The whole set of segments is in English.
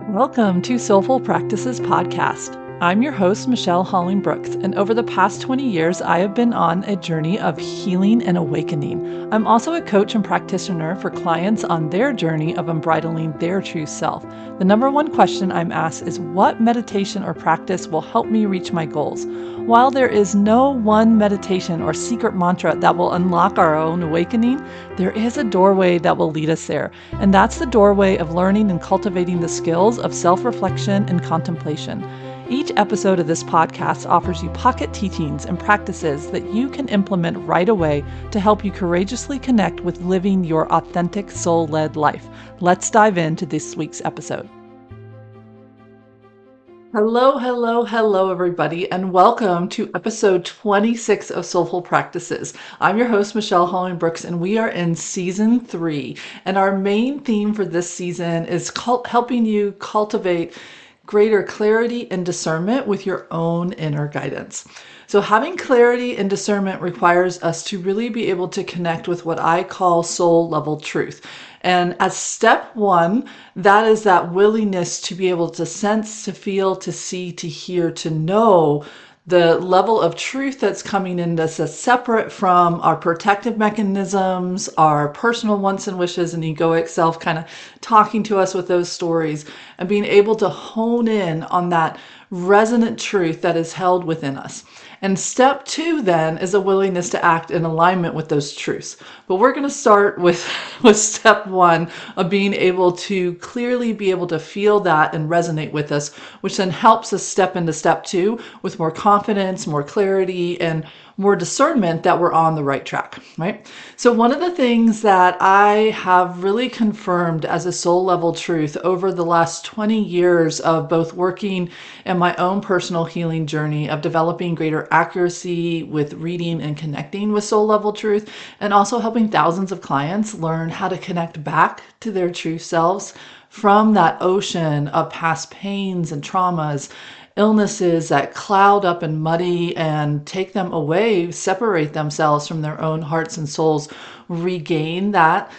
Welcome to Soulful Practices podcast. I'm your host, Michelle Holling-Brooks, and over the past 20 years, I have been on a journey of healing and awakening. I'm also a coach and practitioner for clients on their journey of unbridling their true self. The number one question I'm asked is, what meditation or practice will help me reach my goals? While there is no one meditation or secret mantra that will unlock our own awakening, there is a doorway that will lead us there. And that's the doorway of learning and cultivating the skills of self-reflection and contemplation. Each episode of this podcast offers you pocket teachings and practices that you can implement right away to help you courageously connect with living your authentic soul-led life. Let's dive into this week's episode. Hello, everybody, and welcome to episode 26 of Soulful Practices. I'm your host, Michelle Holling-Brooks, and we are in season 3. And our main theme for this season is helping you cultivate greater clarity and discernment with your own inner guidance. So having clarity and discernment requires us to really be able to connect with what I call soul level truth. And as step 1, that is that willingness to be able to sense, to feel, to see, to hear, to know the level of truth that's coming in that's separate from our protective mechanisms, our personal wants and wishes and egoic self kind of talking to us with those stories, and being able to hone in on that resonant truth that is held within us. And step 2 then is a willingness to act in alignment with those truths. But we're going to start with step 1 of being able to clearly be able to feel that and resonate with us, which then helps us step into step 2 with more confidence, more clarity, and more discernment that we're on the right track, right? So one of the things that I have really confirmed as a soul level truth over the last 20 years of both working in my own personal healing journey of developing greater accuracy with reading and connecting with soul level truth, and also helping thousands of clients learn how to connect back to their true selves from that ocean of past pains and traumas, illnesses that cloud up and muddy and take them away, separate themselves from their own hearts and souls, regain that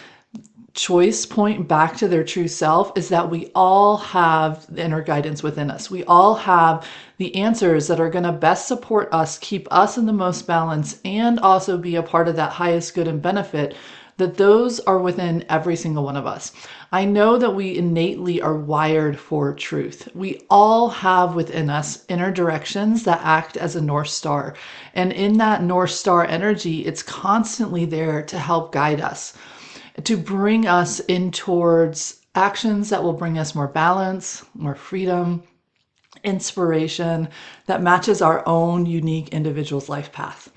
choice point back to their true self, is that we all have the inner guidance within us. We all have the answers that are going to best support us, keep us in the most balance, and also be a part of that highest good and benefit, that those are within every single one of us. I know that we innately are wired for truth. We all have within us inner directions that act as a North Star. And in that North Star energy, it's constantly there to help guide us, to bring us in towards actions that will bring us more balance, more freedom, inspiration that matches our own unique individual's life path.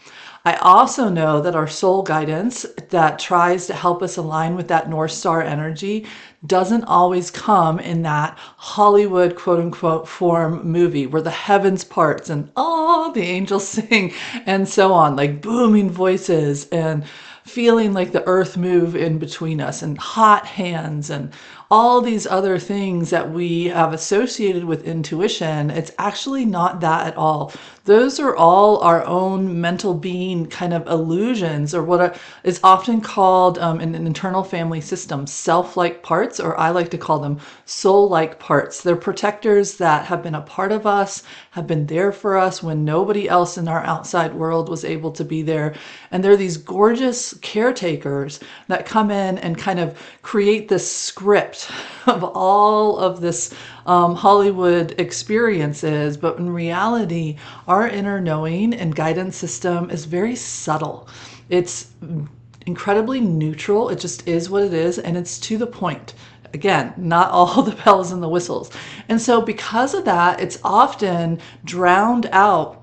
I also know that our soul guidance that tries to help us align with that North Star energy doesn't always come in that Hollywood quote unquote form movie where the heavens parts and the angels sing and so on, like booming voices and feeling like the earth move in between us and hot hands and all these other things that we have associated with intuition. It's actually not that at all. Those are all our own mental being kind of illusions, or what is often called in an internal family system, self-like parts, or I like to call them soul-like parts. They're protectors that have been a part of us, have been there for us when nobody else in our outside world was able to be there. And they're these gorgeous caretakers that come in and kind of create this script of all of this Hollywood experiences. But in reality, our inner knowing and guidance system is very subtle. It's incredibly neutral. It just is what it is. And it's to the point. Again, not all the bells and the whistles. And so because of that, it's often drowned out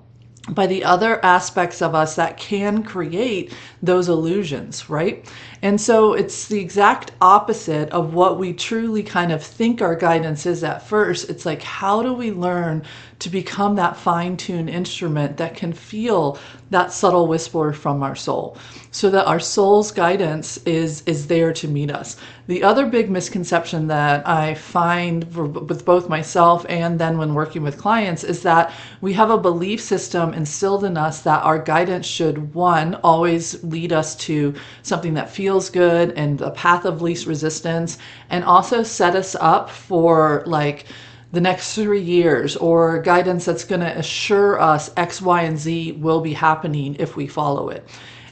by the other aspects of us that can create those illusions, right? And so it's the exact opposite of what we truly kind of think our guidance is at first. It's like, how do we learn to become that fine-tuned instrument that can feel that subtle whisper from our soul, so that our soul's guidance is there to meet us? The other big misconception that I find with both myself and then when working with clients is that we have a belief system instilled in us that our guidance should, one, always lead us to something that feels feels good and the path of least resistance, and also set us up for like the next 3 years, or guidance that's going to assure us X, Y, and Z will be happening if we follow it.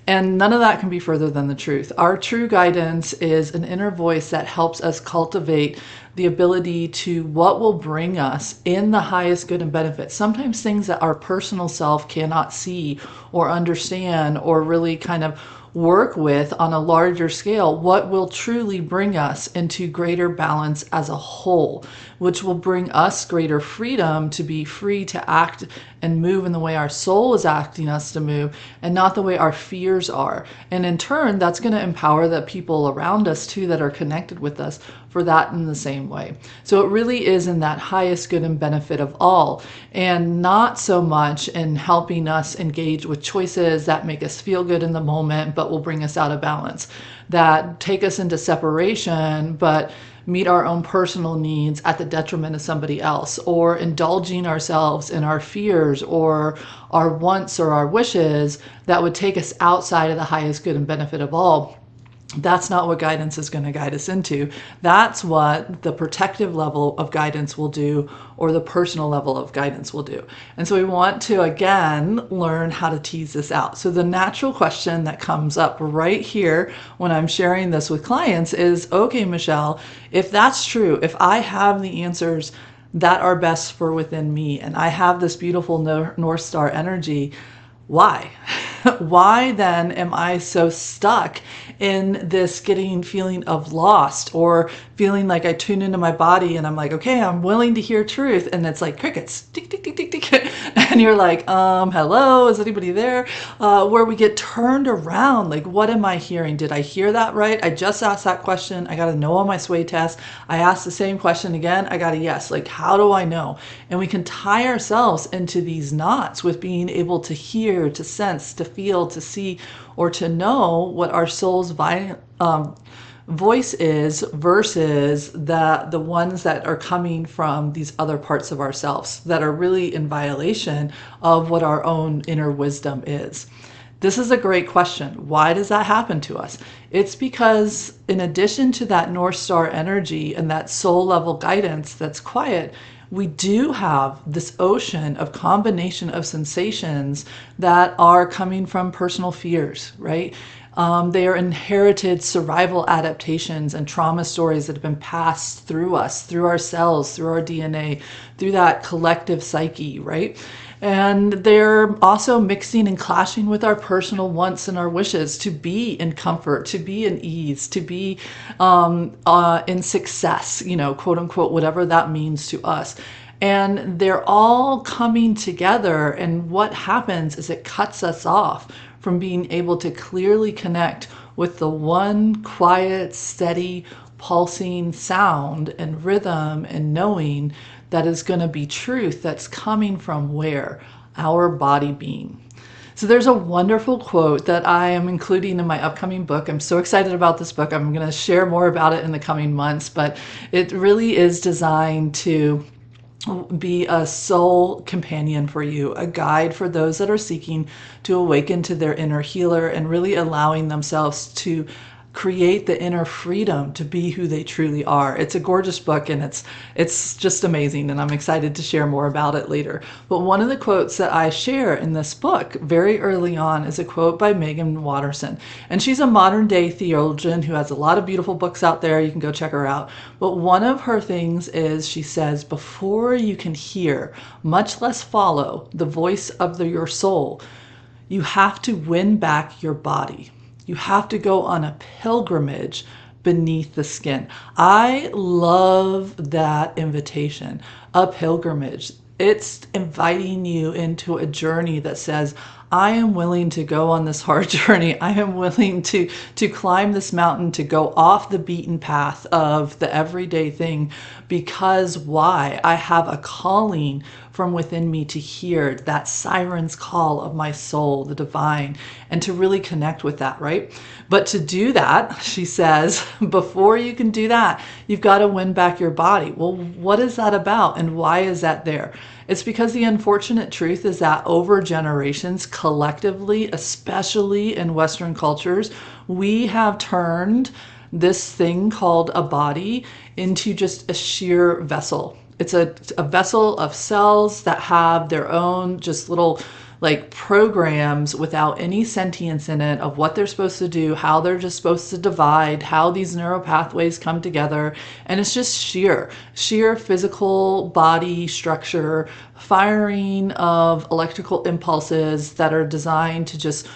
And none of that can be further than the truth. Our true guidance is an inner voice that helps us cultivate the ability to what will bring us in the highest good and benefit. Sometimes things that our personal self cannot see or understand or really kind of work with on a larger scale, what will truly bring us into greater balance as a whole, which will bring us greater freedom to be free to act and move in the way our soul is asking us to move, and not the way our fears are. And in turn, that's going to empower the people around us too that are connected with us for that in the same way. So it really is in that highest good and benefit of all, and not so much in helping us engage with choices that make us feel good in the moment but will bring us out of balance, that take us into separation but meet our own personal needs at the detriment of somebody else, or indulging ourselves in our fears or our wants or our wishes that would take us outside of the highest good and benefit of all. That's not what guidance is going to guide us into. That's what the protective level of guidance will do, or the personal level of guidance will do. And so we want to, again, learn how to tease this out. So the natural question that comes up right here when I'm sharing this with clients is, okay, Michelle, if that's true, if I have the answers that are best for within me, and I have this beautiful North Star energy, why? Why then am I so stuck in this feeling of lost, or feeling like I tune into my body and I'm like, okay, I'm willing to hear truth, and it's like crickets, tick, tick, tick, tick, tick. And you're like, hello, is anybody there? Where we get turned around, like, what am I hearing? Did I hear that right? I just asked that question. I got a no on my sway test. I asked the same question again. I got a yes. Like, how do I know? And we can tie ourselves into these knots with being able to hear, to sense, to feel, to see, or to know what our soul's voice is versus the ones that are coming from these other parts of ourselves that are really in violation of what our own inner wisdom is. This is a great question. Why does that happen to us? It's because in addition to that North Star energy and that soul level guidance that's quiet, we do have this ocean of combination of sensations that are coming from personal fears, right? They are inherited survival adaptations and trauma stories that have been passed through us, through our cells, through our DNA, through that collective psyche, right? And they're also mixing and clashing with our personal wants and our wishes to be in comfort, to be in ease, to be in success, quote unquote, whatever that means to us. And they're all coming together. And what happens is it cuts us off from being able to clearly connect with the one quiet, steady, pulsing sound and rhythm and knowing that is going to be truth that's coming from where? Our body being. So there's a wonderful quote that I am including in my upcoming book. I'm so excited about this book. I'm going to share more about it in the coming months, but it really is designed to be a soul companion for you, a guide for those that are seeking to awaken to their inner healer and really allowing themselves to create the inner freedom to be who they truly are. It's a gorgeous book, and it's just amazing, and I'm excited to share more about it later. But one of the quotes that I share in this book very early on is a quote by Meggan Watterson, and she's a modern day theologian who has a lot of beautiful books out there. You can go check her out. But one of her things is, she says, before you can hear, much less follow, the voice of your soul, you have to win back your body. You have to go on a pilgrimage beneath the skin. I love that invitation, a pilgrimage. It's inviting you into a journey that says, I am willing to go on this hard journey. I am willing to climb this mountain, to go off the beaten path of the everyday thing, because why? I have a calling from within me to hear that siren's call of my soul, the divine, and to really connect with that, right? But to do that, she says, before you can do that, you've got to win back your body. Well, what is that about, and why is that there? It's because the unfortunate truth is that over generations, collectively, especially in Western cultures, we have turned this thing called a body into just a sheer vessel. It's a vessel of cells that have their own just little like programs without any sentience in it of what they're supposed to do, how they're just supposed to divide, how these neural pathways come together. And it's just sheer physical body structure, firing of electrical impulses that are designed to just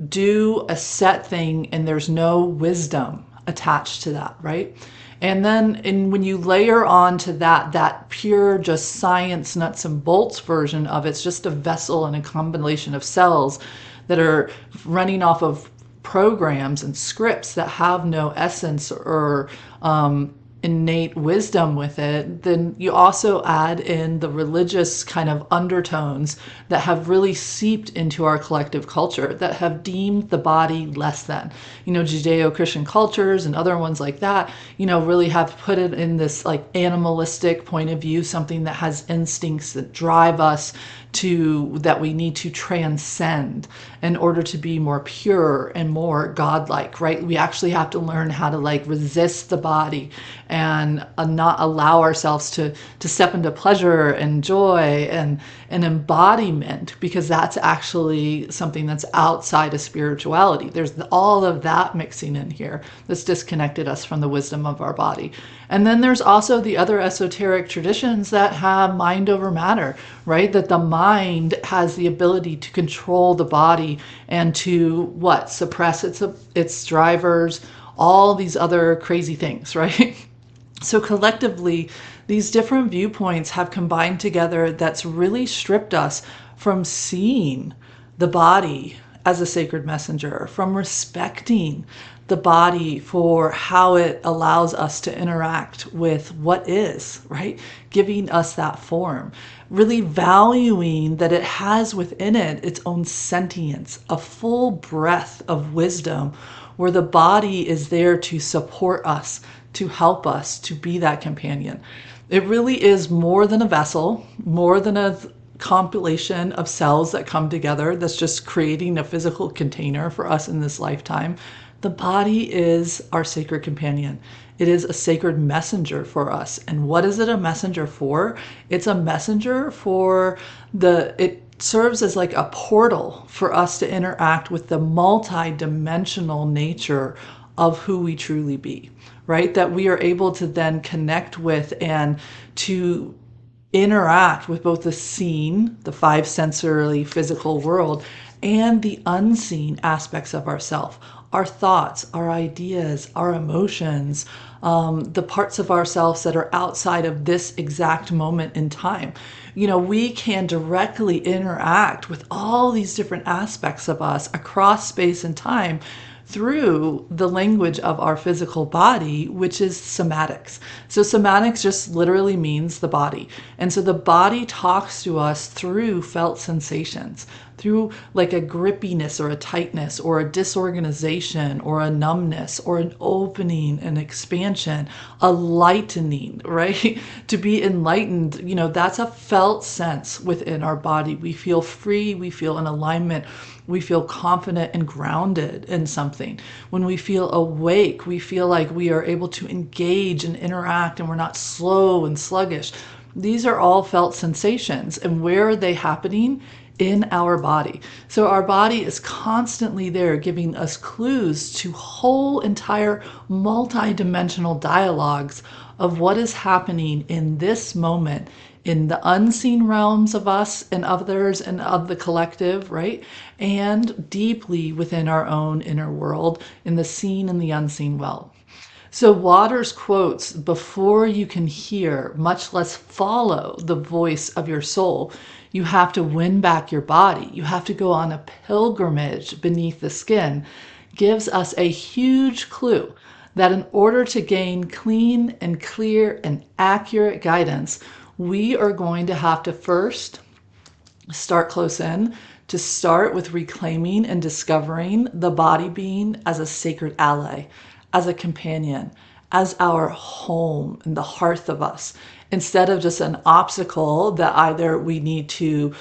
do a set thing, and there's no wisdom attached to that, right? And then when you layer on to that pure just science nuts and bolts version of it's just a vessel and a combination of cells that are running off of programs and scripts that have no essence or innate wisdom with it, then you also add in the religious kind of undertones that have really seeped into our collective culture, that have deemed the body less than. Judeo-Christian cultures and other ones like that, really have put it in this like animalistic point of view, something that has instincts that drive us that we need to transcend in order to be more pure and more godlike, right? We actually have to learn how to like resist the body and not allow ourselves to step into pleasure and joy and embodiment, because that's actually something that's outside of spirituality. There's all of that mixing in here that's disconnected us from the wisdom of our body. And then there's also the other esoteric traditions that have mind over matter, right? That the mind has the ability to control the body and to suppress its drivers, all these other crazy things, right? So collectively, these different viewpoints have combined together that's really stripped us from seeing the body as a sacred messenger, from respecting the body for how it allows us to interact with what is, right? Giving us that form, really valuing that it has within it its own sentience, a full breath of wisdom, where the body is there to support us, to help us, to be that companion. It really is more than a vessel, more than a compilation of cells that come together that's just creating a physical container for us in this lifetime. The body is our sacred companion. It is a sacred messenger for us. And what is it a messenger for? It's a messenger for it serves as like a portal for us to interact with the multi-dimensional nature of who we truly be, right? That we are able to then connect with and to interact with both the seen, the five sensory physical world, and the unseen aspects of ourself, our thoughts, our ideas, our emotions, the parts of ourselves that are outside of this exact moment in time. We can directly interact with all these different aspects of us across space and time through the language of our physical body, which is somatics. So somatics just literally means the body. And so the body talks to us through felt sensations, through like a grippiness or a tightness or a disorganization or a numbness or an opening, an expansion, a lightening, right? To be enlightened, that's a felt sense within our body. We feel free, we feel in alignment, we feel confident and grounded in something. When we feel awake, we feel like we are able to engage and interact and we're not slow and sluggish. These are all felt sensations. And where are they happening? In our body. So our body is constantly there giving us clues to whole entire multi-dimensional dialogues of what is happening in this moment in the unseen realms of us and others and of the collective, right? And deeply within our own inner world in the seen and the unseen well. So Waters quotes, "Before you can hear, much less follow the voice of your soul, you have to win back your body. You have to go on a pilgrimage beneath the skin," gives us a huge clue that in order to gain clean and clear and accurate guidance, we are going to have to first start close in, to start with reclaiming and discovering the body being as a sacred ally, as a companion, as our home and the hearth of us, instead of just an obstacle that either we need to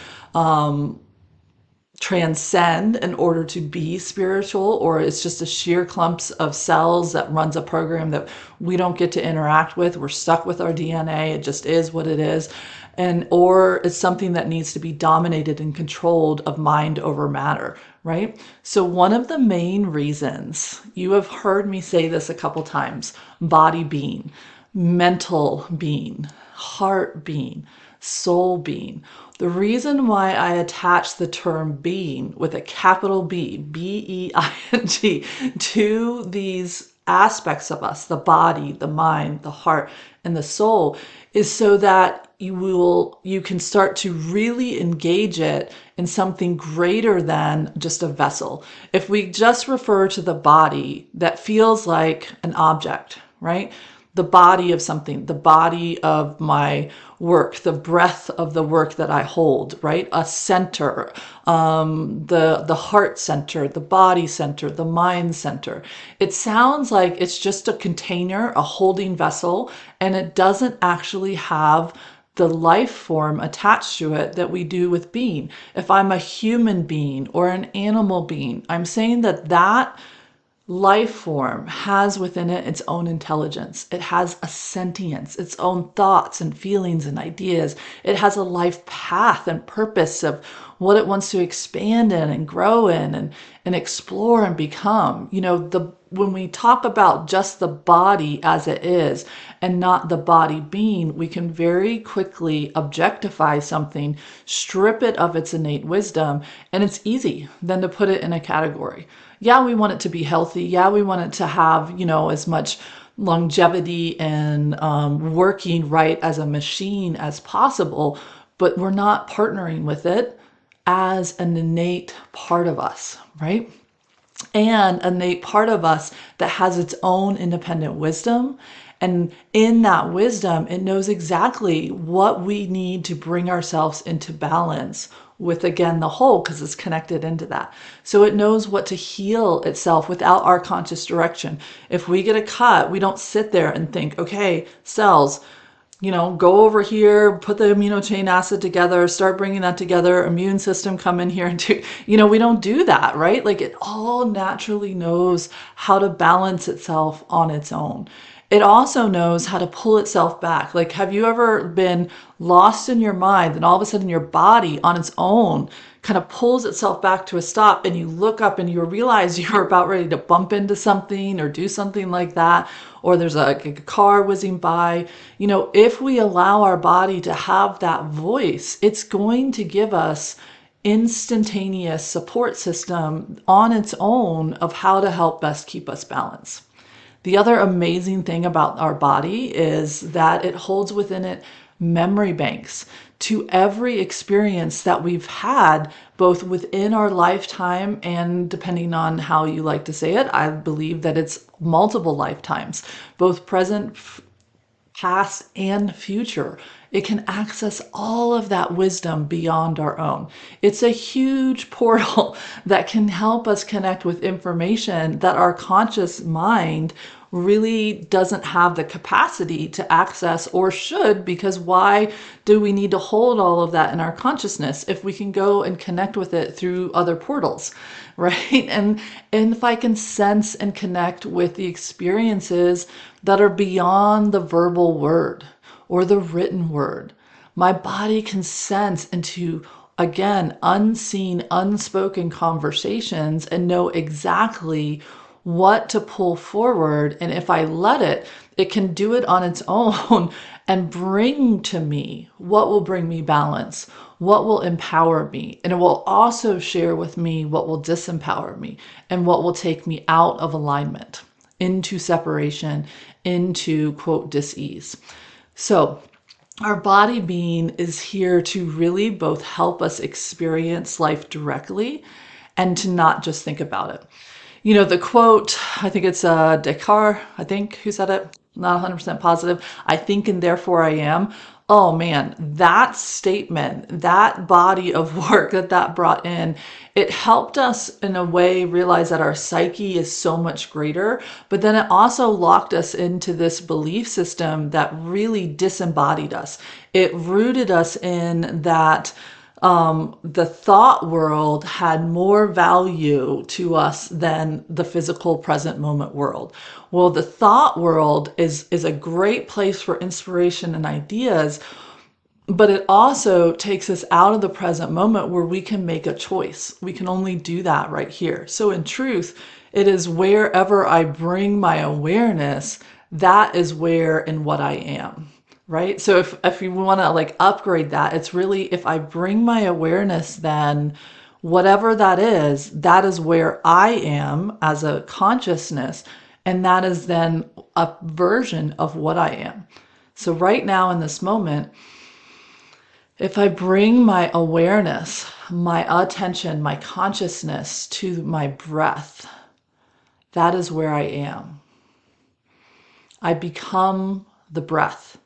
transcend in order to be spiritual, or it's just a sheer clumps of cells that runs a program that we don't get to interact with. We're stuck with our DNA. It just is what it is. And or it's something that needs to be dominated and controlled of mind over matter, right? So one of the main reasons, you have heard me say this a couple times, body being, mental being, heart being, soul being. The reason why I attach the term being with a capital B, B-E-I-N-G, to these aspects of us, the body, the mind, the heart, and the soul, is so that you can start to really engage it in something greater than just a vessel. If we just refer to the body, that feels like an object, right? The body of something, the body of my work, the breath of the work that I hold, right? A center, the heart center, the body center, the mind center. It sounds like it's just a container, a holding vessel, and it doesn't actually have the life form attached to it that we do with being. If I'm a human being or an animal being, I'm saying that that life form has within it its own intelligence. It has a sentience, its own thoughts and feelings and ideas. It has a life path and purpose of what it wants to expand in and grow in and explore and become. You know, when we talk about just the body as it is and not the body being, we can very quickly objectify something, strip it of its innate wisdom, and it's easy then to put it in a category. Yeah, we want it to be healthy. Yeah, we want it to have, as much longevity and working right as a machine as possible, but we're not partnering with it as an innate part of us, right? And an innate part of us that has its own independent wisdom. And in that wisdom, it knows exactly what we need to bring ourselves into balance with, again, the whole, because it's connected into that. So it knows what to heal itself without our conscious direction. If we get a cut, we don't sit there and think, okay, cells, go over here, put the amino chain acid together, start bringing that together, immune system come in here and do, we don't do that, right? Like it all naturally knows how to balance itself on its own. It also knows how to pull itself back. Like, have you ever been lost in your mind and all of a sudden your body on its own kind of pulls itself back to a stop and you look up and you realize you're about ready to bump into something or do something like that, or there's a car whizzing by. If we allow our body to have that voice, it's going to give us instantaneous support system on its own of how to help best keep us balanced. The other amazing thing about our body is that it holds within it memory banks to every experience that we've had, both within our lifetime and, depending on how you like to say it, I believe that it's multiple lifetimes, both present, past, and future. It can access all of that wisdom beyond our own. It's a huge portal that can help us connect with information that our conscious mind really doesn't have the capacity to access, or should, because why do we need to hold all of that in our consciousness if we can go and connect with it through other portals, right? And if I can sense and connect with the experiences that are beyond the verbal word or the written word, my body can sense into, again, unseen, unspoken conversations and know exactly what to pull forward. And if I let it, it can do it on its own and bring to me what will bring me balance, what will empower me. And it will also share with me what will disempower me and what will take me out of alignment, into separation, into, quote, dis-ease. So our body being is here to really both help us experience life directly and to not just think about it. The quote, I think it's Descartes, who said it? not 100% positive. I think and therefore I am. Oh man, that statement, that body of work that brought in, it helped us in a way realize that our psyche is so much greater, but then it also locked us into this belief system that really disembodied us. It rooted us in that the thought world had more value to us than the physical present moment world. Well, the thought world is a great place for inspiration and ideas, but it also takes us out of the present moment where we can make a choice. We can only do that right here. So in truth, it is wherever I bring my awareness, that is where and what I am. Right? So if you want to like upgrade that, it's really if I bring my awareness, then whatever that is where I am as a consciousness. And that is then a version of what I am. So right now in this moment, if I bring my awareness, my attention, my consciousness to my breath, that is where I am. I become the breath.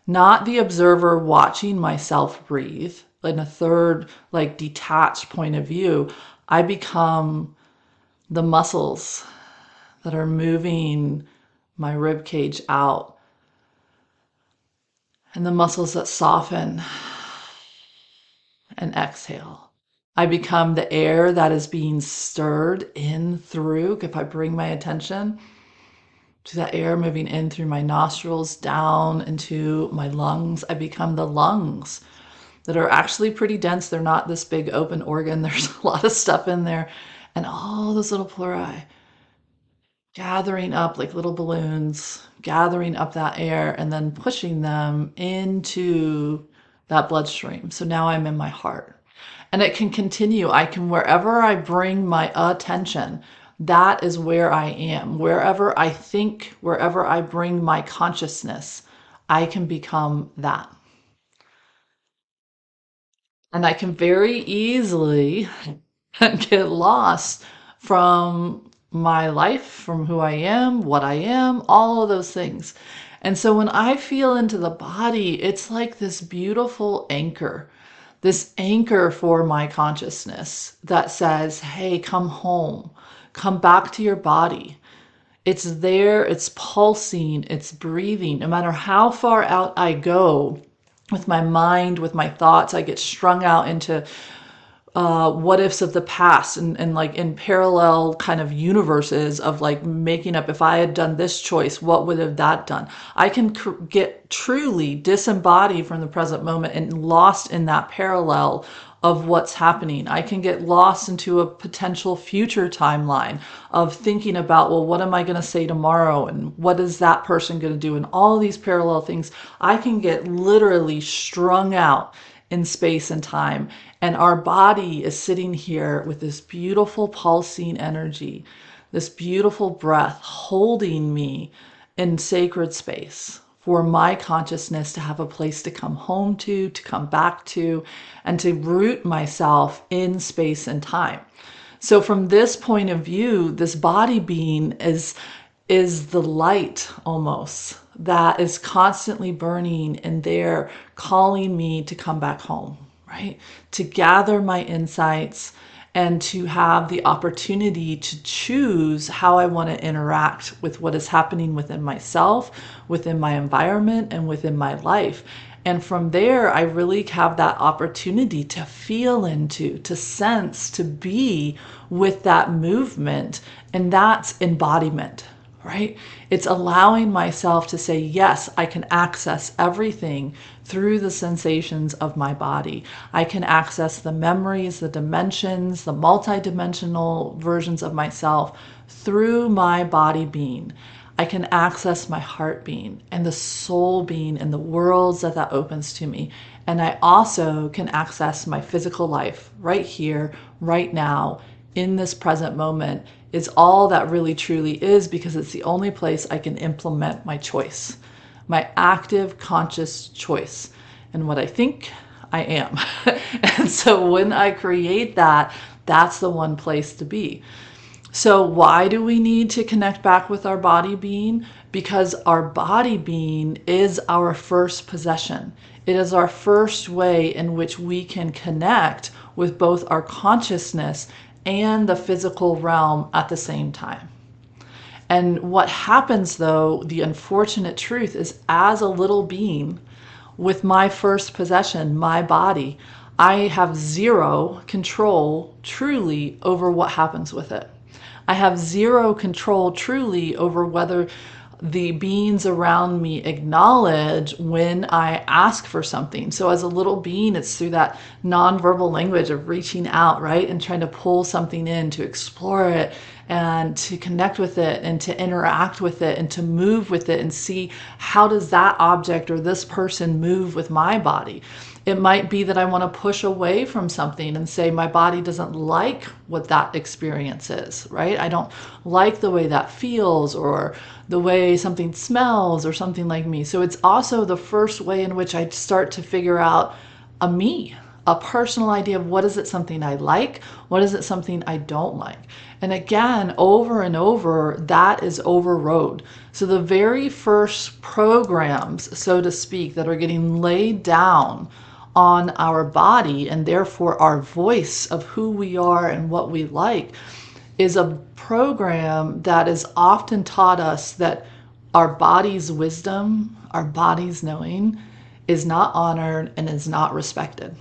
Not the observer watching myself breathe in a third, like detached point of view. I become the muscles that are moving my rib cage out and the muscles that soften and exhale. I become the air that is being stirred in through. If I bring my attention to that air moving in through my nostrils, down into my lungs, I become the lungs that are actually pretty dense. They're not this big open organ. There's a lot of stuff in there. And all those little pleurai gathering up like little balloons, gathering up that air and then pushing them into that bloodstream. So now I'm in my heart. And it can continue. I can, wherever I bring my attention, that is where I am. Wherever I think, wherever I bring my consciousness, I can become that. And I can very easily get lost from my life, from who I am, what I am, all of those things. And so when I feel into the body, it's like this beautiful anchor, this anchor for my consciousness that says, hey, come home, come back to your body. It's there, it's pulsing, it's breathing. No matter how far out I go with my mind, with my thoughts, I get strung out into what ifs of the past and like in parallel kind of universes of like making up, if I had done this choice, what would have that done? I can get truly disembodied from the present moment and lost in that parallel of what's happening. I can get lost into a potential future timeline of thinking about, well, what am I going to say tomorrow? And what is that person going to do? And all these parallel things. I can get literally strung out in space and time. And our body is sitting here with this beautiful pulsing energy, this beautiful breath holding me in sacred space for my consciousness to have a place to come home to come back to, and to root myself in space and time. So from this point of view, this body being is the light almost that is constantly burning and there calling me to come back home, right? To gather my insights and to have the opportunity to choose how I want to interact with what is happening within myself, within my environment, and within my life. And from there, I really have that opportunity to feel into, to sense, to be with that movement. And that's embodiment, right? It's allowing myself to say, yes, I can access everything through the sensations of my body. I can access the memories, the dimensions, the multidimensional versions of myself through my body being. I can access my heart being and the soul being and the worlds that opens to me. And I also can access my physical life right here, right now, in this present moment is all that really truly is, because it's the only place I can implement my choice, my active conscious choice. And what I think, I am. And so when I create that, that's the one place to be. So why do we need to connect back with our body being? because our body being is our first possession. It is our first way in which we can connect with both our consciousness and the physical realm at the same time. And what happens, though, the unfortunate truth is, as a little being with my first possession, my body, I have zero control truly over what happens with it. I have zero control truly over whether the beings around me acknowledge when I ask for something. So as a little being, it's through that nonverbal language of reaching out, right? And trying to pull something in, to explore it and to connect with it and to interact with it and to move with it and see, how does that object or this person move with my body? It might be that I want to push away from something and say my body doesn't like what that experience is, right? I don't like the way that feels, or the way something smells, or something like me. So it's also the first way in which I start to figure out a personal idea of what is it something I like, what is it something I don't like. And again, over and over, that is overrode. So the very first programs, so to speak, that are getting laid down on our body, and therefore our voice of who we are and what we like, is a program that is often taught us that our body's wisdom, our body's knowing, is not honored and is not respected.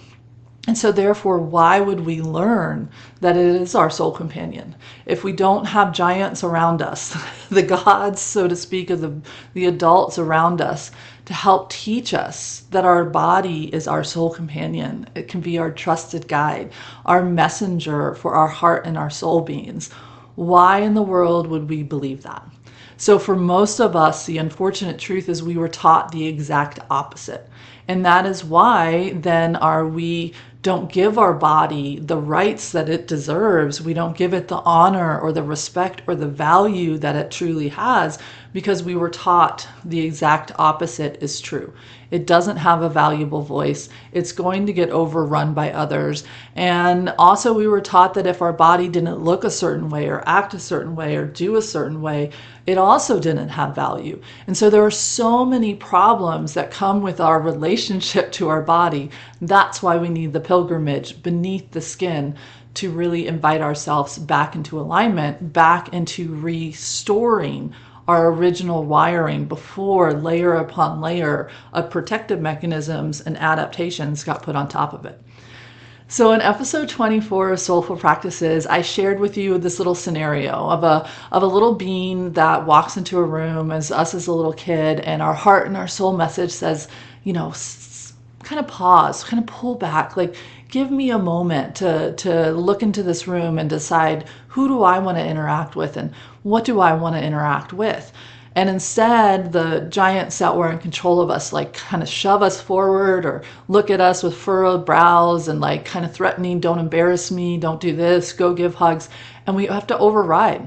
And so therefore, why would we learn that it is our soul companion if we don't have giants around us, the gods, so to speak, of the adults around us, to help teach us that our body is our soul companion? It can be our trusted guide, our messenger for our heart and our soul beings. Why in the world would we believe that? So for most of us, the unfortunate truth is we were taught the exact opposite. And that is why then we don't give our body the rights that it deserves. We don't give it the honor or the respect or the value that it truly has, because we were taught the exact opposite is true. It doesn't have a valuable voice. It's going to get overrun by others. And also we were taught that if our body didn't look a certain way or act a certain way or do a certain way, it also didn't have value. And so there are so many problems that come with our relationship to our body. That's why we need the pilgrimage beneath the skin to really invite ourselves back into alignment, back into restoring our original wiring before layer upon layer of protective mechanisms and adaptations got put on top of it. So in episode 24 of Soulful Practices, I shared with you this little scenario of a little being that walks into a room as us as a little kid, and our heart and our soul message says, kind of pause, kind of pull back, like give me a moment to look into this room and decide, who do I want to interact with and what do I want to interact with? And instead, the giants that were in control of us, like kind of shove us forward or look at us with furrowed brows and like kind of threatening, don't embarrass me, don't do this, go give hugs. And we have to override.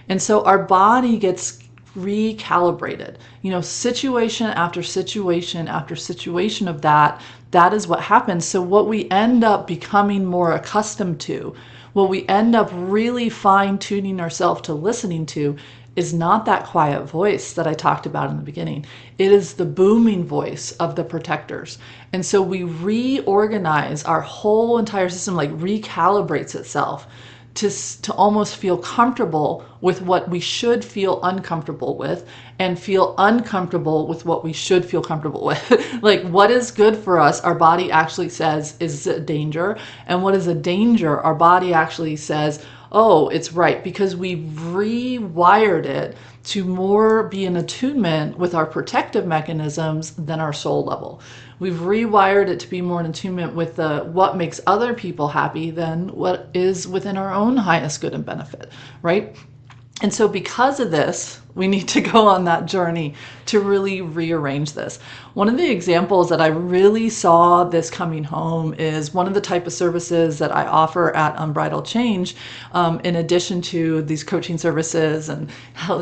And so our body gets recalibrated, situation after situation after situation of that is what happens. So what we end up becoming more accustomed to, what we end up really fine-tuning ourselves to listening to, is not that quiet voice that I talked about in the beginning. It is the booming voice of the protectors. And so we reorganize our whole entire system, like recalibrates itself to almost feel comfortable with what we should feel uncomfortable with, and feel uncomfortable with what we should feel comfortable with. Like what is good for us, our body actually says is a danger. And what is a danger, our body actually says, oh, it's right, because we've rewired it to more be in attunement with our protective mechanisms than our soul level. We've rewired it to be more in attunement with what makes other people happy than what is within our own highest good and benefit, right? And so because of this, we need to go on that journey to really rearrange this. One of the examples that I really saw this coming home is one of the type of services that I offer at Unbridled Change, in addition to these coaching services and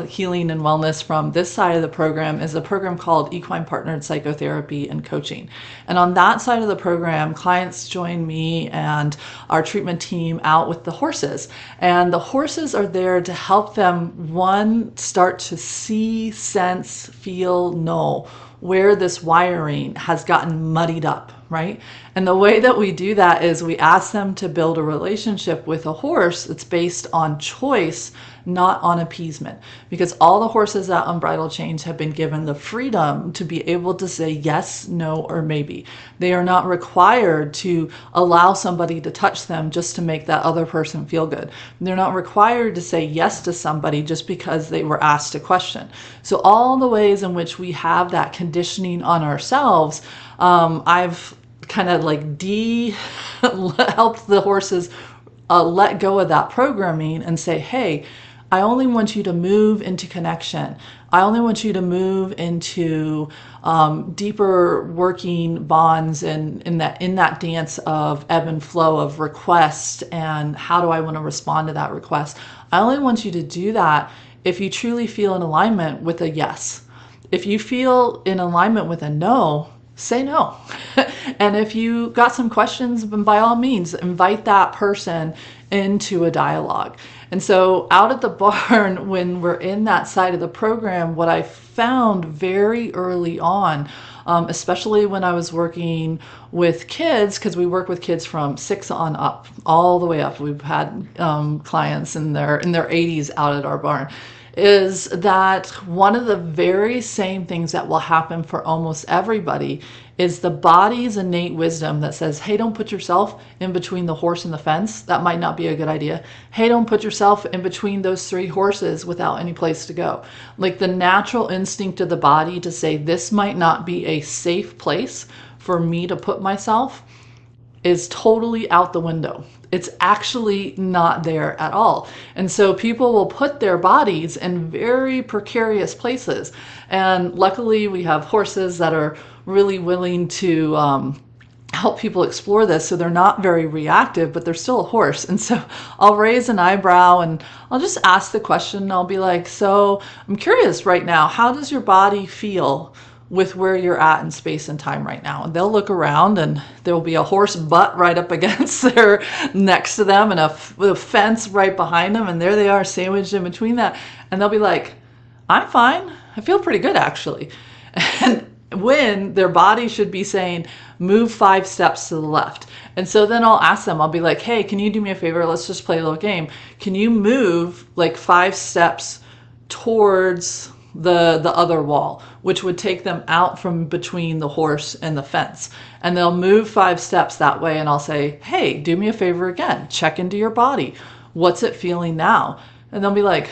healing and wellness from this side of the program, is a program called Equine Partnered Psychotherapy and Coaching. And on that side of the program, clients join me and our treatment team out with the horses. And the horses are there to help them, one, start to see, sense, feel, know where this wiring has gotten muddied up, right? And the way that we do that is we ask them to build a relationship with a horse that's based on choice, not on appeasement. Because all the horses at Unbridled Change have been given the freedom to be able to say yes, no, or maybe. They are not required to allow somebody to touch them just to make that other person feel good. They're not required to say yes to somebody just because they were asked a question. So all the ways in which we have that conditioning on ourselves, I've kind of like helped the horses let go of that programming and say, hey, I only want you to move into connection. I only want you to move into deeper working bonds and in that dance of ebb and flow of request and how do I want to respond to that request. I only want you to do that if you truly feel in alignment with a yes. If you feel in alignment with a no, say no. And if you got some questions, then by all means, invite that person into a dialogue. And so out at the barn, when we're in that side of the program, what I found very early on, especially when I was working with kids, because we work with kids from 6 on up, all the way up. We've had clients in their 80s out at our barn. Is that one of the very same things that will happen for almost everybody is the body's innate wisdom that says, hey, don't put yourself in between the horse and the fence. That might not be a good idea. Hey, don't put yourself in between those 3 horses without any place to go. Like the natural instinct of the body to say, this might not be a safe place for me to put myself is totally out the window. It's actually not there at all. And so people will put their bodies in very precarious places. And luckily we have horses that are really willing to help people explore this. So they're not very reactive, but they're still a horse. And so I'll raise an eyebrow and I'll just ask the question. I'll be like, so I'm curious right now, how does your body feel with where you're at in space and time right now? And they'll look around and there'll be a horse butt right up against their next to them and a fence right behind them. And there they are sandwiched in between that. And they'll be like, I'm fine. I feel pretty good actually. And when their body should be saying, move 5 steps to the left. And so then I'll ask them, I'll be like, hey, can you do me a favor? Let's just play a little game. Can you move like 5 steps towards the other wall, which would take them out from between the horse and the fence. And they'll move 5 steps that way. And I'll say, hey, do me a favor again, check into your body. What's it feeling now? And they'll be like,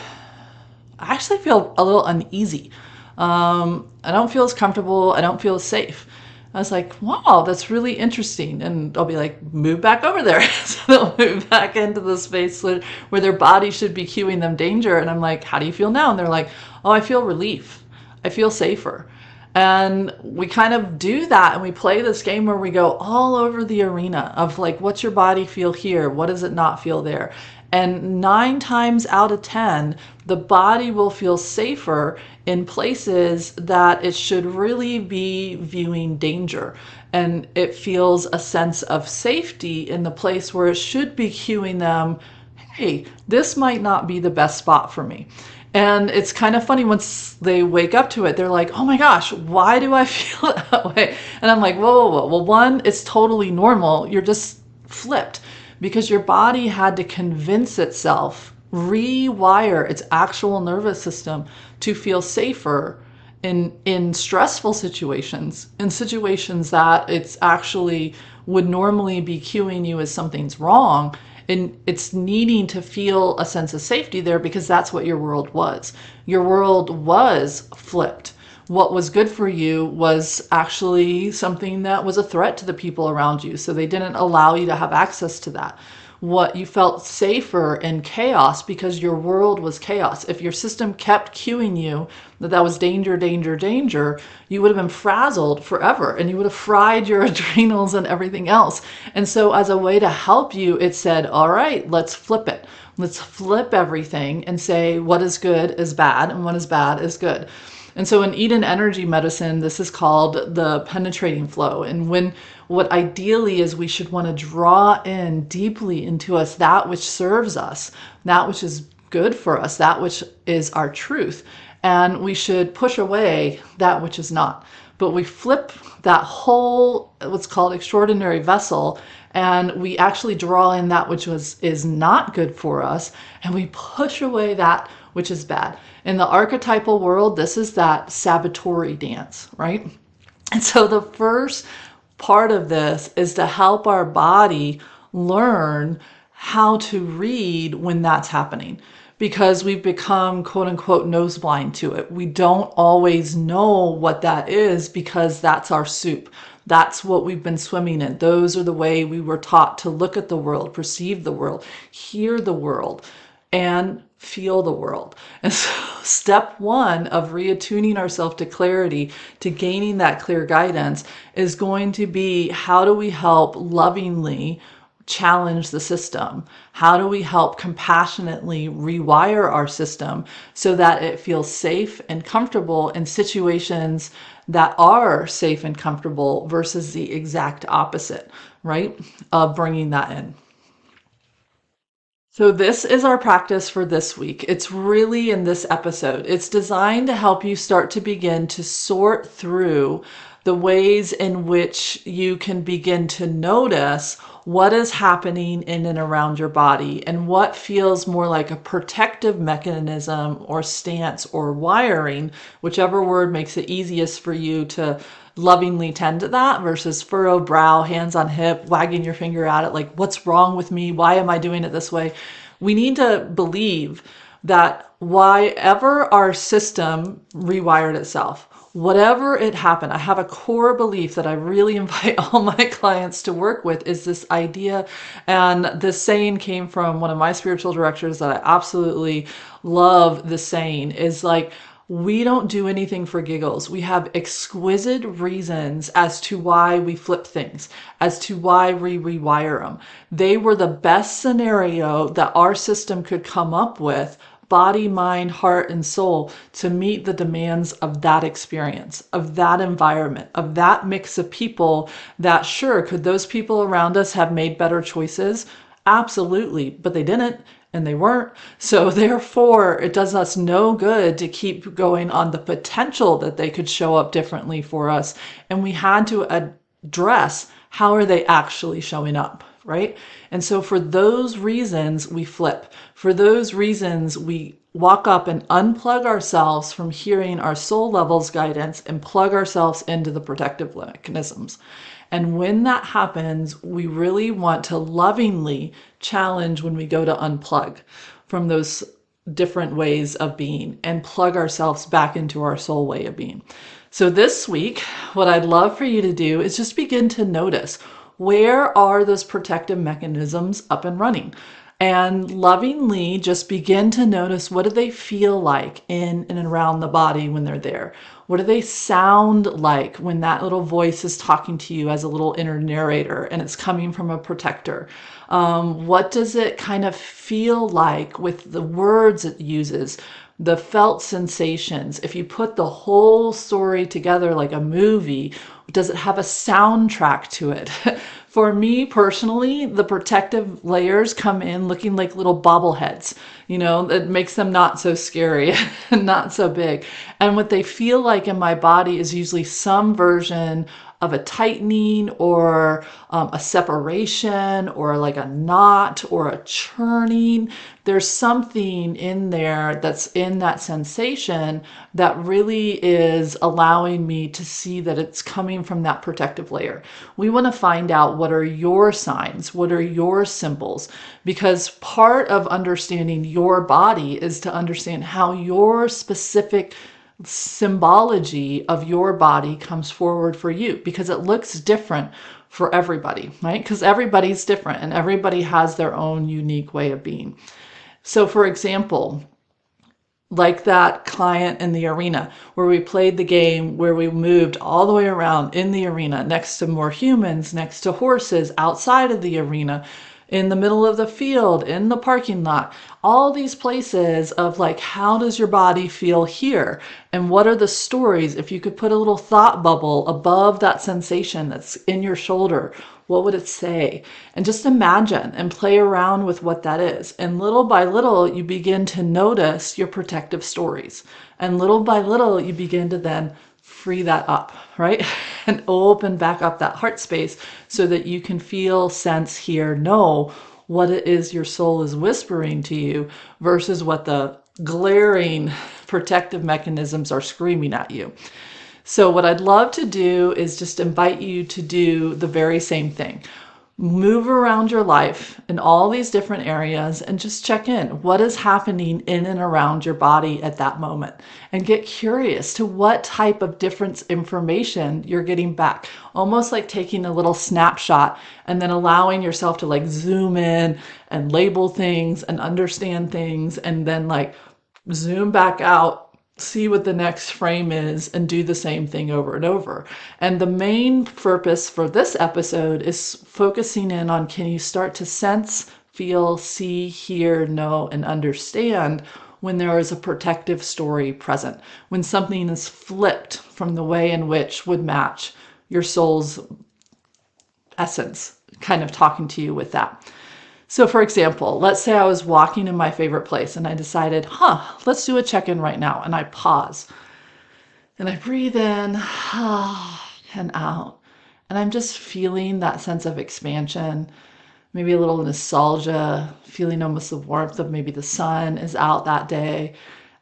I actually feel a little uneasy. I don't feel as comfortable. I don't feel as safe. I was like, wow, that's really interesting. And I'll be like, move back over there. So they'll move back into the space where their body should be cueing them danger. And I'm like, how do you feel now? And they're like, oh, I feel relief. I feel safer. And we kind of do that. And we play this game where we go all over the arena of like, what's your body feel here? What does it not feel there? And 9 times out of 10, the body will feel safer in places that it should really be viewing danger. And it feels a sense of safety in the place where it should be cueing them, hey, this might not be the best spot for me. And it's kind of funny once they wake up to it, they're like, oh my gosh, why do I feel that way? And I'm like, whoa, whoa, whoa. Well, one, it's totally normal. You're just flipped because your body had to convince itself, rewire its actual nervous system to feel safer in stressful situations, in situations that it's actually would normally be cueing you as something's wrong. And it's needing to feel a sense of safety there because that's what your world was. Your world was flipped. What was good for you was actually something that was a threat to the people around you. So they didn't allow you to have access to that. What you felt safer in chaos because your world was chaos. If your system kept cueing you that was danger, danger, danger, you would have been frazzled forever and you would have fried your adrenals and everything else. And so as a way to help you, it said, all right, let's flip it. Let's flip everything and say what is good is bad and what is bad is good. And so in Eden energy medicine, this is called the penetrating flow. And what ideally is we should want to draw in deeply into us that which serves us, that which is good for us, that which is our truth. and we should push away that which is not. But we flip that whole, what's called extraordinary vessel, and we actually draw in that which is not good for us, and we push away that which is bad. In the archetypal world, this is that saboteur dance, right? And so the first part of this is to help our body learn how to read when that's happening, because we've become quote unquote nose blind to it. We don't always know what that is because that's our soup. That's what we've been swimming in. Those are the way we were taught to look at the world, perceive the world, hear the world, and feel the world. And so step one of reattuning ourselves to clarity, to gaining that clear guidance, is going to be, how do we help lovingly challenge the system? How do we help compassionately rewire our system so that it feels safe and comfortable in situations that are safe and comfortable versus the exact opposite, right? Of bringing that in. So this is our practice for this week. It's really in this episode. It's designed to help you start to begin to sort through the ways in which you can begin to notice what is happening in and around your body and what feels more like a protective mechanism or stance or wiring, whichever word makes it easiest for you to lovingly tend to that, versus furrowed brow, hands on hip, wagging your finger at it like, what's wrong with me? Why am I doing it this way? We need to believe that why ever our system rewired itself, whatever it happened, I have a core belief that I really invite all my clients to work with, is this idea. And this saying came from one of my spiritual directors that I absolutely love. The saying is like, we don't do anything for giggles. We have exquisite reasons as to why we flip things, as to why we rewire them. They were the best scenario that our system could come up with, body, mind, heart, and soul, to meet the demands of that experience, of that environment, of that mix of people. That, sure, could those people around us have made better choices? Absolutely, but they didn't. And they weren't. So therefore, it does us no good to keep going on the potential that they could show up differently for us. And we had to address, how are they actually showing up, right? And so for those reasons, we flip. For those reasons, we walk up and unplug ourselves from hearing our soul level's guidance and plug ourselves into the protective mechanisms. And when that happens, we really want to lovingly challenge when we go to unplug from those different ways of being and plug ourselves back into our soul way of being. So this week, what I'd love for you to do is just begin to notice, where are those protective mechanisms up and running? And lovingly just begin to notice, what do they feel like in and around the body when they're there? What do they sound like when that little voice is talking to you as a little inner narrator and it's coming from a protector? What does it kind of feel like with the words it uses, the felt sensations? If you put the whole story together like a movie, does it have a soundtrack to it? For me personally, the protective layers come in looking like little bobbleheads. You know, it makes them not so scary and not so big. And what they feel like in my body is usually some version of a tightening or a separation or like a knot or a churning. There's something in there that's in that sensation that really is allowing me to see that it's coming from that protective layer. We want to find out, what are your signs? What are your symbols? Because part of understanding your body is to understand how your specific symbology of your body comes forward for you, because it looks different for everybody, right? Because everybody's different and everybody has their own unique way of being. So for example, like that client in the arena where we played the game, where we moved all the way around in the arena next to more humans, next to horses outside of the arena, in the middle of the field, in the parking lot, all these places of like, how does your body feel here? And what are the stories? If you could put a little thought bubble above that sensation that's in your shoulder, what would it say? And just imagine and play around with what that is. And little by little, you begin to notice your protective stories. And little by little, you begin to then free that up, right? And open back up that heart space so that you can feel, sense, hear, know what it is your soul is whispering to you versus what the glaring protective mechanisms are screaming at you. So what I'd love to do is just invite you to do the very same thing. Move around your life in all these different areas and just check in. What is happening in and around your body at that moment? And get curious to what type of different information you're getting back. Almost like taking a little snapshot and then allowing yourself to like zoom in and label things and understand things and then like zoom back out, see what the next frame is, and do the same thing over and over. And the main purpose for this episode is focusing in on, can you start to sense, feel, see, hear, know, and understand when there is a protective story present, when something is flipped from the way in which would match your soul's essence, kind of talking to you with that. So for example, let's say I was walking in my favorite place and I decided, let's do a check-in right now. And I pause and I breathe in and out. And I'm just feeling that sense of expansion, maybe a little nostalgia, feeling almost the warmth of maybe the sun is out that day.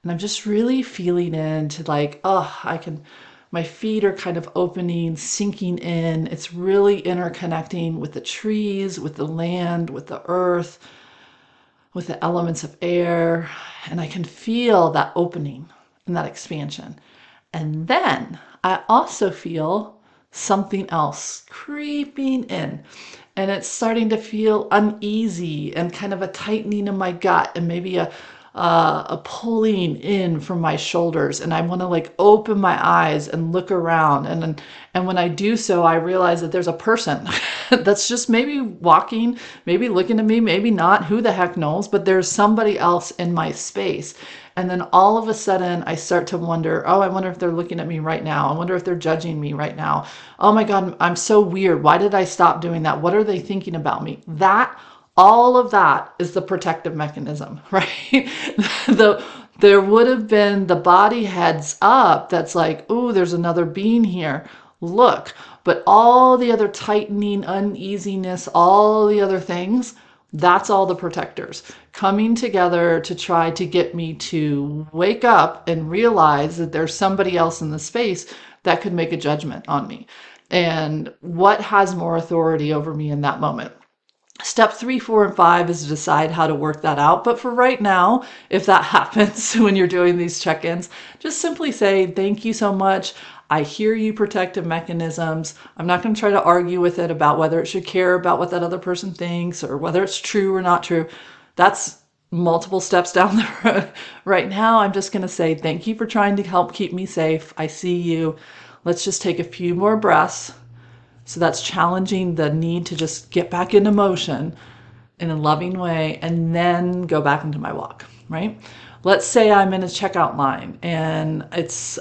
And I'm just really feeling into like, my feet are kind of opening, sinking in. It's really interconnecting with the trees, with the land, with the earth, with the elements of air. And I can feel that opening and that expansion. And then I also feel something else creeping in. And it's starting to feel uneasy and kind of a tightening in my gut and maybe a pulling in from my shoulders, and I want to like open my eyes and look around, and when I do so, I realize that there's a person that's just maybe walking, maybe looking at me, maybe not, who the heck knows, but there's somebody else in my space. And then all of a sudden I start to wonder, I wonder if they're looking at me right now. I wonder if they're judging me right now. Oh my God, I'm so weird. Why did I stop doing that? What are they thinking about me? All of that is the protective mechanism, right? There would have been the body heads up that's like, ooh, there's another being here. Look. But all the other tightening, uneasiness, all the other things, that's all the protectors coming together to try to get me to wake up and realize that there's somebody else in the space that could make a judgment on me. And what has more authority over me in that moment? Step 3, 4, and 5 is to decide how to work that out. But for right now, if that happens when you're doing these check-ins, just simply say, thank you so much. I hear you, protective mechanisms. I'm not going to try to argue with it about whether it should care about what that other person thinks or whether it's true or not true. That's multiple steps down the road. Right now, I'm just going to say, thank you for trying to help keep me safe. I see you. Let's just take a few more breaths. So that's challenging the need to just get back into motion in a loving way and then go back into my walk, right? Let's say I'm in a checkout line and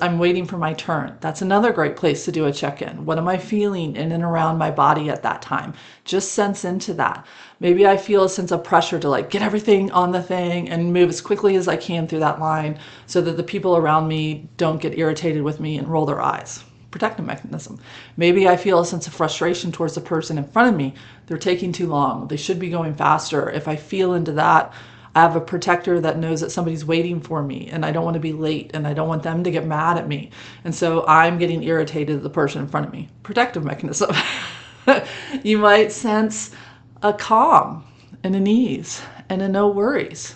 I'm waiting for my turn. That's another great place to do a check-in. What am I feeling in and around my body at that time? Just sense into that. Maybe I feel a sense of pressure to like get everything on the thing and move as quickly as I can through that line so that the people around me don't get irritated with me and roll their eyes. Protective mechanism. Maybe I feel a sense of frustration towards the person in front of me. They're taking too long. They should be going faster. If I feel into that, I have a protector that knows that somebody's waiting for me and I don't want to be late and I don't want them to get mad at me. And so I'm getting irritated at the person in front of me. Protective mechanism. You might sense a calm and an ease and a no worries.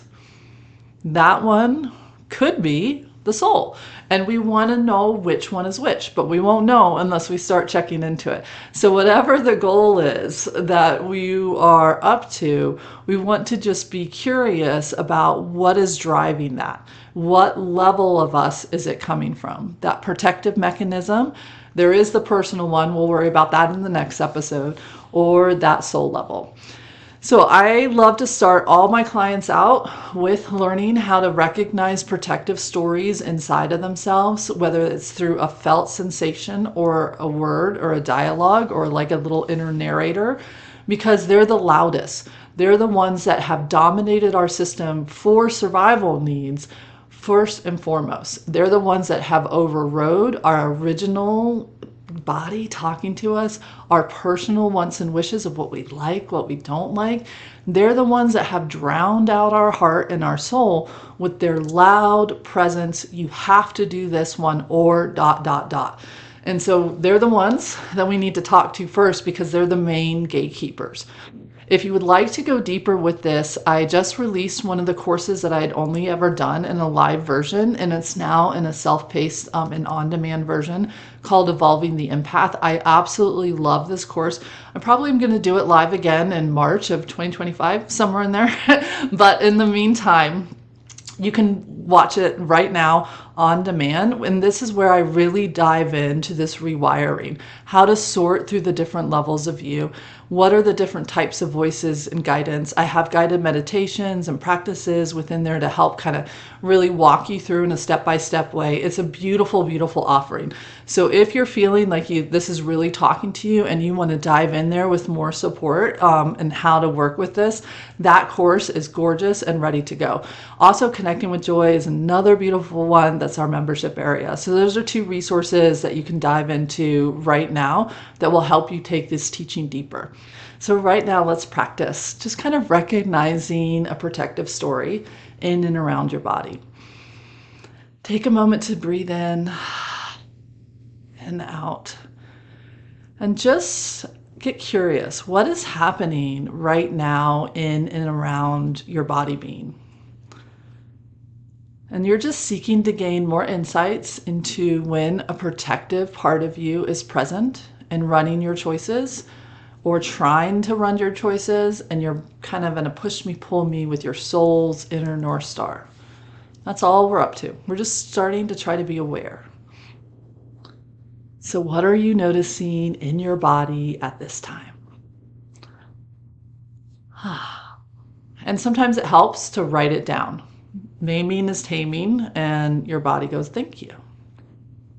That one could be the soul. And we want to know which one is which, but we won't know unless we start checking into it. So whatever the goal is that we are up to, we want to just be curious about what is driving that. What level of us is it coming from? That protective mechanism. There is the personal one. We'll worry about that in the next episode, or that soul level. So I love to start all my clients out with learning how to recognize protective stories inside of themselves, whether it's through a felt sensation or a word or a dialogue or like a little inner narrator, because they're the loudest. They're the ones that have dominated our system for survival needs. First and foremost, they're the ones that have overrode our original body talking to us, our personal wants and wishes of what we like, what we don't like. They're the ones that have drowned out our heart and our soul with their loud presence. You have to do this one or ... And so they're the ones that we need to talk to first because they're the main gatekeepers. If you would like to go deeper with this, I just released one of the courses that I had only ever done in a live version, and it's now in a self-paced and on-demand version called Evolving the Empath. I absolutely love this course. I probably am going to do it live again in March of 2025, somewhere in there. But in the meantime, you can watch it right now on demand. And this is where I really dive into this rewiring, how to sort through the different levels of you. What are the different types of voices and guidance? I have guided meditations and practices within there to help kind of really walk you through in a step-by-step way. It's a beautiful, beautiful offering. So if you're feeling like this is really talking to you and you want to dive in there with more support and how to work with this, that course is gorgeous and ready to go. Also, Connecting with Joy is another beautiful one. That's our membership area. So those are two resources that you can dive into right now that will help you take this teaching deeper. So right now, let's practice just kind of recognizing a protective story in and around your body. Take a moment to breathe in and out. And just get curious. What is happening right now in and around your body being? And you're just seeking to gain more insights into when a protective part of you is present and running your choices, or trying to run your choices, and you're kind of in a push me, pull me with your soul's inner North Star. That's all we're up to. We're just starting to try to be aware. So what are you noticing in your body at this time? And sometimes it helps to write it down. Naming is taming, and your body goes, thank you.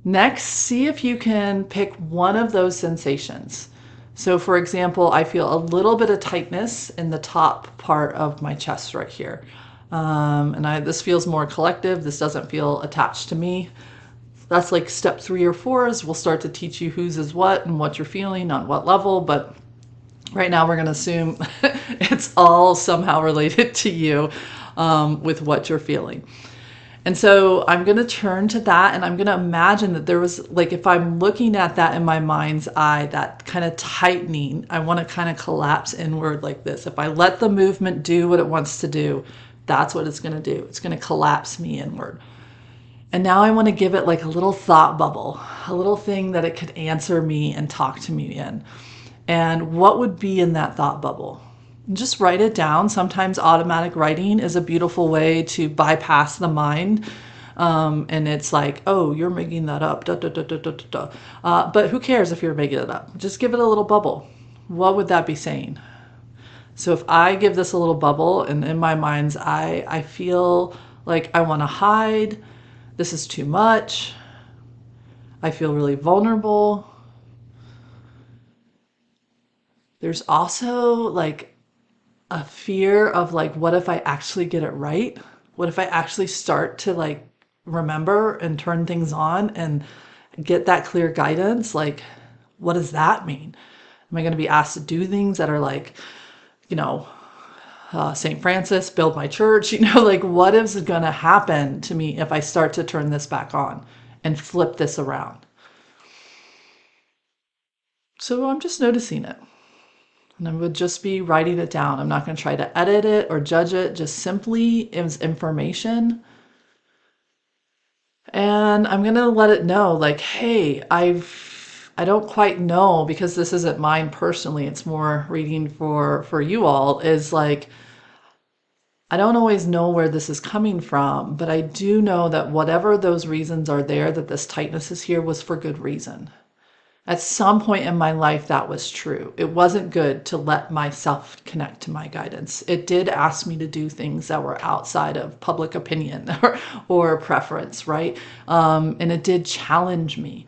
Next, see if you can pick one of those sensations. So for example, I feel a little bit of tightness in the top part of my chest right here. This feels more collective. This doesn't feel attached to me. That's like step 3 or 4 is we'll start to teach you whose is what and what you're feeling on what level. But right now we're going to assume it's all somehow related to you with what you're feeling. And so I'm going to turn to that, and I'm going to imagine that there was, like, if I'm looking at that in my mind's eye, that kind of tightening, I want to kind of collapse inward like this. If I let the movement do what it wants to do, that's what it's going to do. It's going to collapse me inward. And now I want to give it like a little thought bubble, a little thing that it could answer me and talk to me in. And what would be in that thought bubble? Just write it down. Sometimes automatic writing is a beautiful way to bypass the mind. And it's like, oh, you're making that up. But who cares if you're making it up? Just give it a little bubble. What would that be saying? So if I give this a little bubble, and in my mind's eye, I feel like I want to hide. This is too much. I feel really vulnerable. There's also like a fear of like, what if I actually get it right? What if I actually start to like remember and turn things on and get that clear guidance? Like, what does that mean? Am I going to be asked to do things that are like, St. Francis, build my church? Like what is going to happen to me if I start to turn this back on and flip this around? So I'm just noticing it. And I would just be writing it down. I'm not going to try to edit it or judge it, just simply as information. And I'm going to let it know, like, hey, I don't quite know, because this isn't mine personally. It's more reading for you all, is like, I don't always know where this is coming from, but I do know that whatever those reasons are there, that this tightness is here, was for good reason. At some point in my life, that was true. It wasn't good to let myself connect to my guidance. It did ask me to do things that were outside of public opinion or preference, right? And it did challenge me.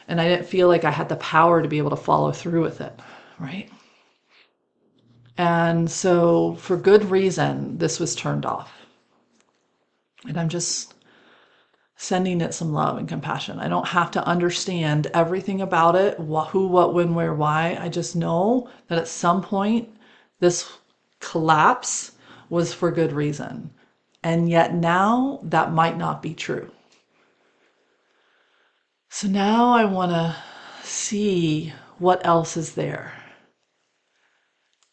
And I didn't feel like I had the power to be able to follow through with it, right? And so, for good reason, this was turned off. And I'm just sending it some love and compassion. I don't have to understand everything about it, who, what, when, where, why. I just know that at some point this collapse was for good reason. And yet now that might not be true. So now I want to see what else is there.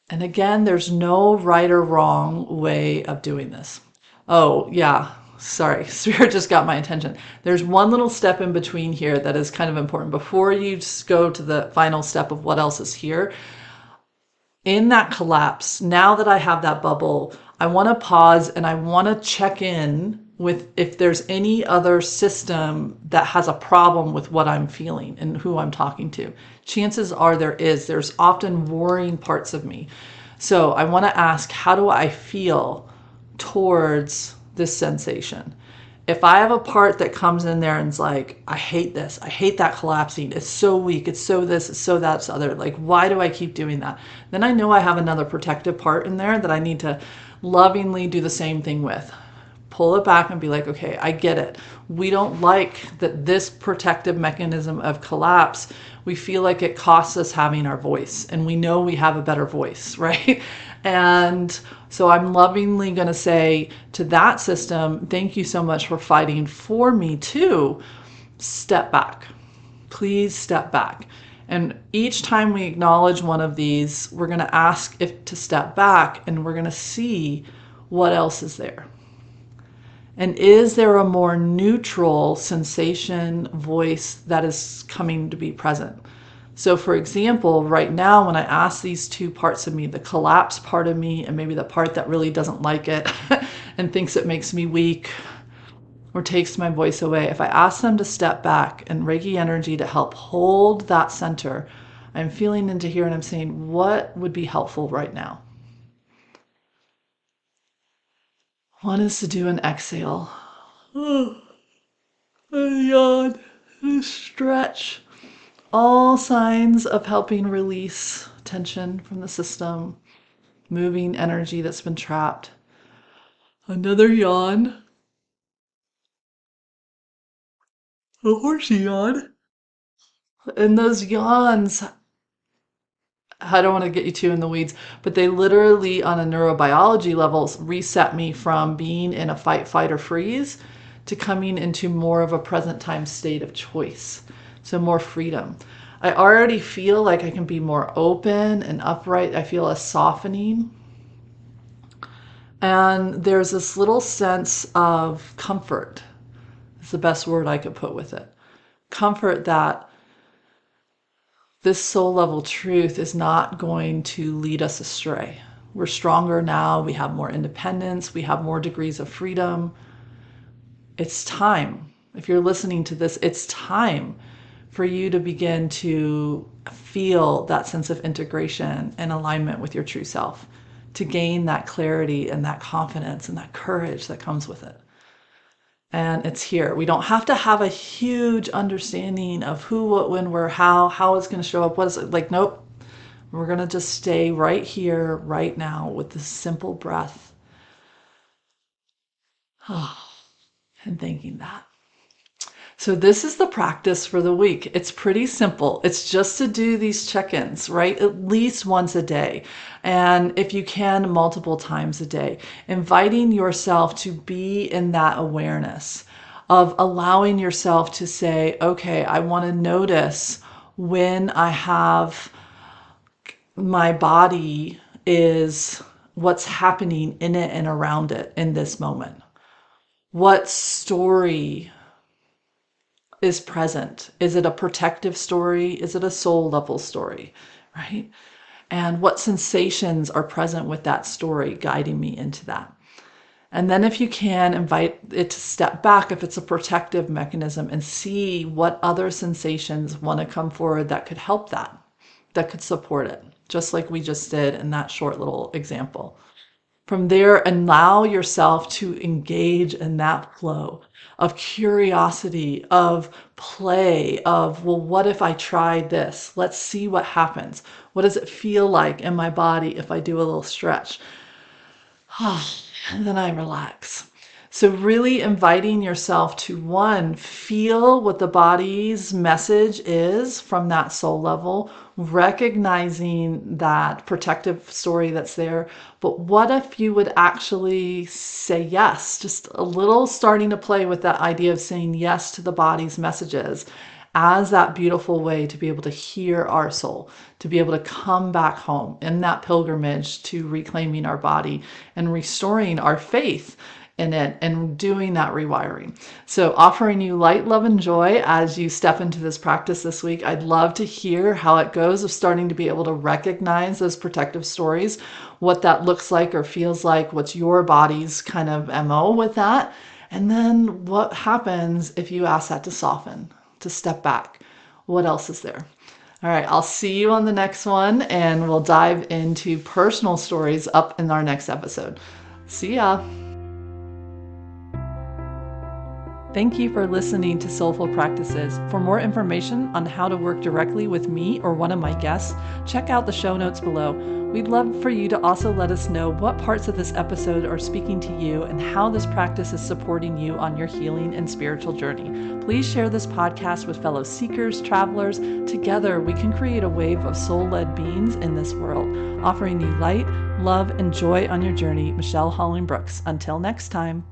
And again, there's no right or wrong way of doing this. Oh, yeah. Sorry, Spirit just got my attention. There's one little step in between here that is kind of important. Before you just go to the final step of what else is here, in that collapse, now that I have that bubble, I want to pause and I want to check in with if there's any other system that has a problem with what I'm feeling and who I'm talking to. Chances are there's often warring parts of me. So I want to ask, how do I feel towards this sensation? If I have a part that comes in there and is like, I hate this, I hate that collapsing, it's so weak, it's so this, it's so that's other, like, why do I keep doing that? Then I know I have another protective part in there that I need to lovingly do the same thing with. Pull it back and be like, okay, I get it. We don't like that this protective mechanism of collapse, we feel like it costs us having our voice, and we know we have a better voice, right? And so I'm lovingly going to say to that system, thank you so much for fighting for me too. Step back. Please step back. And each time we acknowledge one of these, we're going to ask it to step back, and we're going to see what else is there. And is there a more neutral sensation, voice that is coming to be present? So for example, right now, when I ask these two parts of me, the collapse part of me and maybe the part that really doesn't like it and thinks it makes me weak or takes my voice away, if I ask them to step back and Reiki energy to help hold that center, I'm feeling into here and I'm saying, what would be helpful right now? One is to do an exhale. Oh, a yawn, a stretch. All signs of helping release tension from the system, moving energy that's been trapped. Another yawn. A horsey yawn. And those yawns, I don't want to get you too in the weeds, but they literally, on a neurobiology level, reset me from being in a fight, flight, or freeze to coming into more of a present time state of choice. So more freedom. I already feel like I can be more open and upright. I feel a softening. And there's this little sense of comfort. It's the best word I could put with it. Comfort that this soul level truth is not going to lead us astray. We're stronger now. We have more independence. We have more degrees of freedom. It's time. If you're listening to this, it's time for you to begin to feel that sense of integration and alignment with your true self, to gain that clarity and that confidence and that courage that comes with it. And it's here. We don't have to have a huge understanding of who, what, when, where, how it's going to show up. What is it like? Nope. We're going to just stay right here, right now with this simple breath. And thinking that. So this is the practice for the week. It's pretty simple. It's just to do these check-ins, right? At least once a day. And if you can, multiple times a day. Inviting yourself to be in that awareness of allowing yourself to say, okay, I want to notice when I have my body is what's happening in it and around it in this moment. What story is present? Is it a protective story? Is it a soul level story, right? And what sensations are present with that story guiding me into that? And then if you can, invite it to step back if it's a protective mechanism and see what other sensations want to come forward that could help that could support it, just like we just did in that short little example. From there, allow yourself to engage in that flow of curiosity, of play, of, well, what if I tried this? Let's see what happens. What does it feel like in my body if I do a little stretch? And then I relax. So really inviting yourself to, one, feel what the body's message is from that soul level, recognizing that protective story that's there. But what if you would actually say yes? Just a little starting to play with that idea of saying yes to the body's messages as that beautiful way to be able to hear our soul, to be able to come back home in that pilgrimage to reclaiming our body and restoring our faith in it and doing that rewiring. So offering you light, love, and joy as you step into this practice this week. I'd love to hear how it goes of starting to be able to recognize those protective stories, what that looks like or feels like, what's your body's kind of MO with that. And then what happens if you ask that to soften, to step back? What else is there? All right, I'll see you on the next one, and we'll dive into personal stories up in our next episode. See ya. Thank you for listening to Soulful Practices. For more information on how to work directly with me or one of my guests, check out the show notes below. We'd love for you to also let us know what parts of this episode are speaking to you and how this practice is supporting you on your healing and spiritual journey. Please share this podcast with fellow seekers, travelers. Together, we can create a wave of soul-led beings in this world, offering you light, love, and joy on your journey. Michelle Holling-Brooks. Until next time.